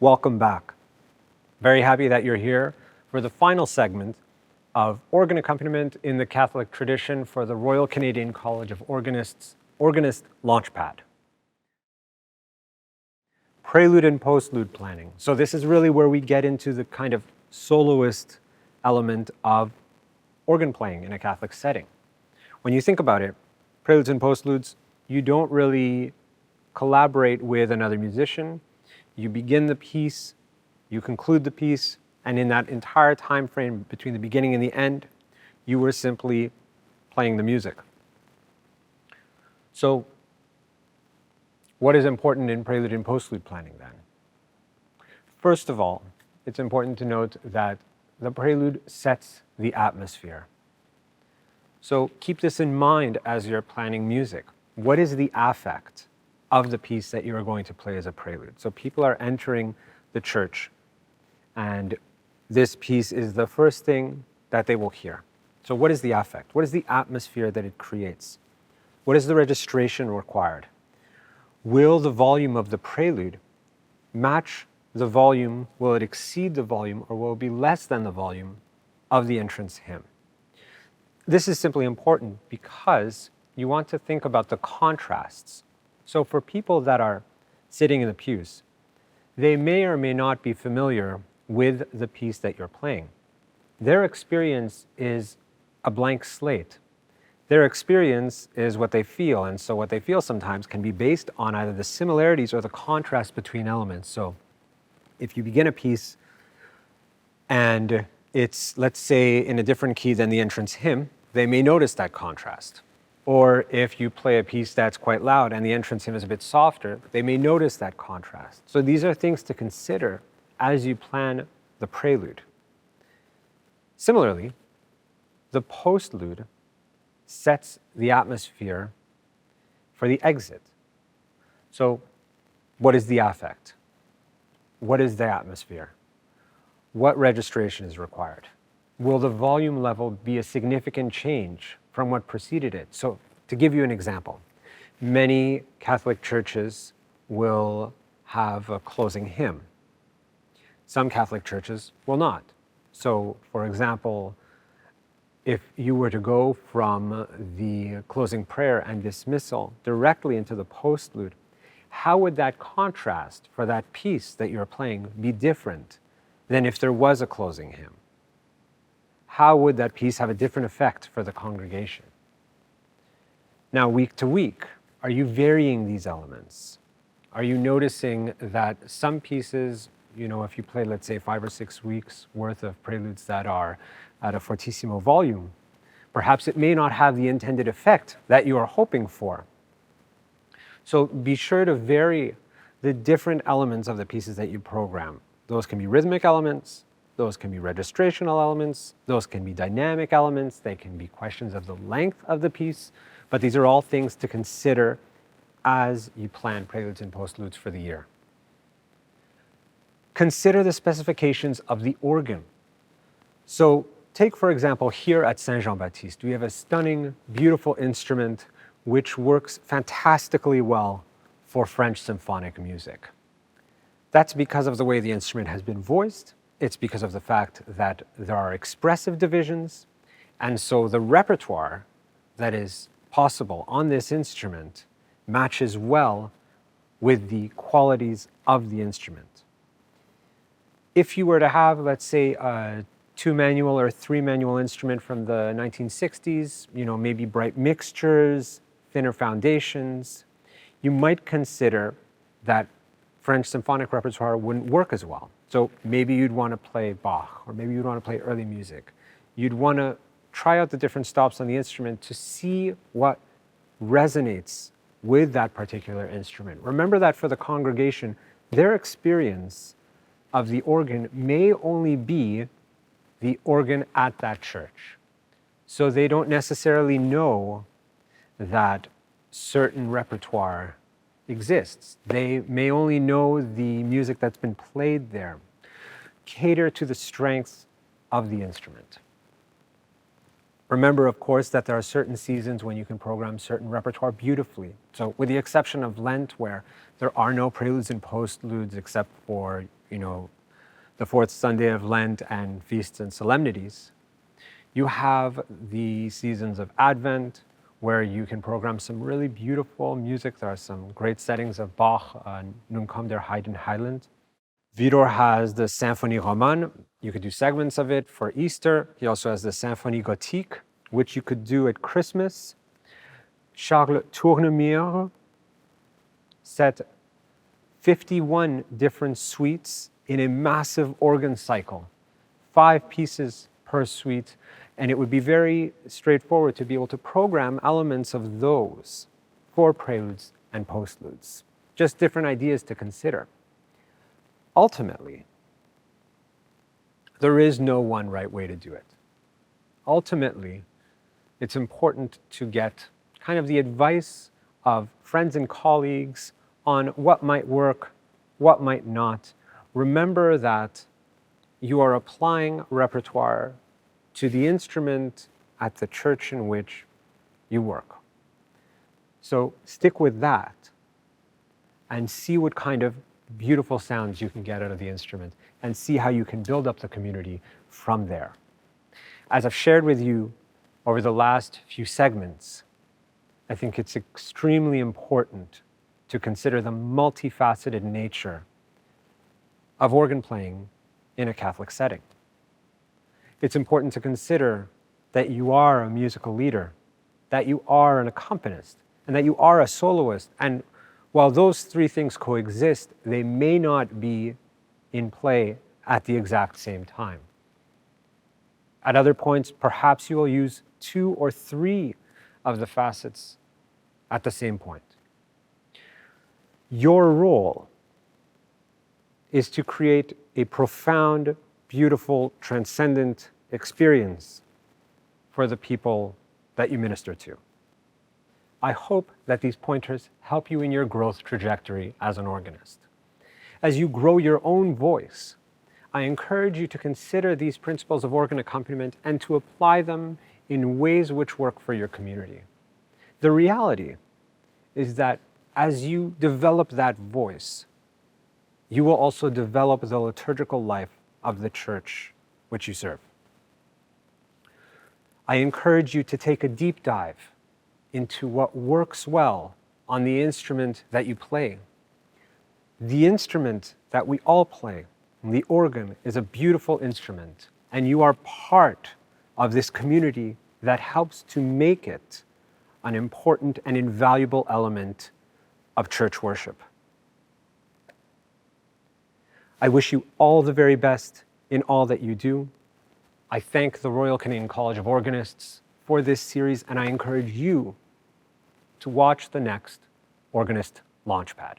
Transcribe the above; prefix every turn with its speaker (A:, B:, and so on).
A: Welcome back. Very happy that you're here for the final segment of organ accompaniment in the Catholic tradition for the Royal Canadian College of Organists, Organist Launchpad. Prelude and postlude planning. So this is really where we get into the kind of soloist element of organ playing in a Catholic setting. When you think about it, preludes and postludes, you don't really collaborate with another musician. You begin the piece, you conclude the piece, and in that entire time frame between the beginning and the end, you were simply playing the music. So, what is important in prelude and postlude planning then? First of all, it's important to note that the prelude sets the atmosphere. So keep this in mind as you're planning music. What is the affect of the piece that you are going to play as a prelude? So people are entering the church, and this piece is the first thing that they will hear. So what is the affect? What is the atmosphere that it creates? What is the registration required? Will the volume of the prelude match the volume? Will it exceed the volume, or will it be less than the volume of the entrance hymn? This is simply important because you want to think about the contrasts. So for people that are sitting in the pews, they may or may not be familiar with the piece that you're playing. Their experience is a blank slate. Their experience is what they feel, and so what they feel sometimes can be based on either the similarities or the contrast between elements. So if you begin a piece and it's, let's say, in a different key than the entrance hymn, they may notice that contrast. Or if you play a piece that's quite loud and the entrance hymn is a bit softer, they may notice that contrast. So these are things to consider as you plan the prelude. Similarly, the postlude sets the atmosphere for the exit. So what is the affect? What is the atmosphere? What registration is required? Will the volume level be a significant change from what preceded it? So to give you an example, many Catholic churches will have a closing hymn. Some Catholic churches will not. So for example, if you were to go from the closing prayer and dismissal directly into the postlude, how would that contrast for that piece that you're playing be different than if there was a closing hymn? How would that piece have a different effect for the congregation? Now, week to week, are you varying these elements? Are you noticing that some pieces, if you play, let's say, 5 or 6 weeks worth of preludes that are at a fortissimo volume, perhaps it may not have the intended effect that you are hoping for. So be sure to vary the different elements of the pieces that you program. Those can be rhythmic elements, those can be registrational elements, those can be dynamic elements, they can be questions of the length of the piece, but these are all things to consider as you plan preludes and postludes for the year. Consider the specifications of the organ. So take, for example, here at Saint-Jean-Baptiste, we have a stunning, beautiful instrument which works fantastically well for French symphonic music. That's because of the way the instrument has been voiced. It's because of the fact that there are expressive divisions, and so the repertoire that is possible on this instrument matches well with the qualities of the instrument. If you were to have, let's say, a 2-manual or 3-manual instrument from the 1960s, maybe bright mixtures, thinner foundations, you might consider that French symphonic repertoire wouldn't work as well. So maybe you'd want to play Bach, or maybe you'd want to play early music. You'd want to try out the different stops on the instrument to see what resonates with that particular instrument. Remember that for the congregation, their experience of the organ may only be the organ at that church. So they don't necessarily know that certain repertoire exists. They may only know the music that's been played there. Cater to the strengths of the instrument. Remember, of course, that there are certain seasons when you can program certain repertoire beautifully. So with the exception of Lent, where there are no preludes and postludes except for the fourth Sunday of Lent and feasts and solemnities. You have the seasons of Advent, where you can program some really beautiful music. There are some great settings of Bach, Nun kommt der Heiden Heiland. Widor has the Symphonie Romane. You could do segments of it for Easter. He also has the Symphonie Gothique, which you could do at Christmas. Charles Tournemire set 51 different suites in a massive organ cycle, 5 pieces per suite, and it would be very straightforward to be able to program elements of those for preludes and postludes. Just different ideas to consider. Ultimately, there is no one right way to do it. Ultimately, it's important to get kind of the advice of friends and colleagues on what might work, what might not. Remember that you are applying repertoire to the instrument at the church in which you work. So stick with that and see what kind of beautiful sounds you can get out of the instrument and see how you can build up the community from there. As I've shared with you over the last few segments, I think it's extremely important to consider the multifaceted nature of organ playing in a Catholic setting. It's important to consider that you are a musical leader, that you are an accompanist, and that you are a soloist. And while those 3 things coexist, they may not be in play at the exact same time. At other points, perhaps you will use 2 or 3 of the facets at the same point. Your role is to create a profound, beautiful, transcendent experience for the people that you minister to. I hope that these pointers help you in your growth trajectory as an organist. As you grow your own voice, I encourage you to consider these principles of organ accompaniment and to apply them in ways which work for your community. The reality is that as you develop that voice, you will also develop the liturgical life of the church which you serve. I encourage you to take a deep dive into what works well on the instrument that you play. The instrument that we all play, the organ, is a beautiful instrument, and you are part of this community that helps to make it an important and invaluable element of church worship. I wish you all the very best in all that you do. I thank the Royal Canadian College of Organists for this series, and I encourage you to watch the next Organist Launchpad.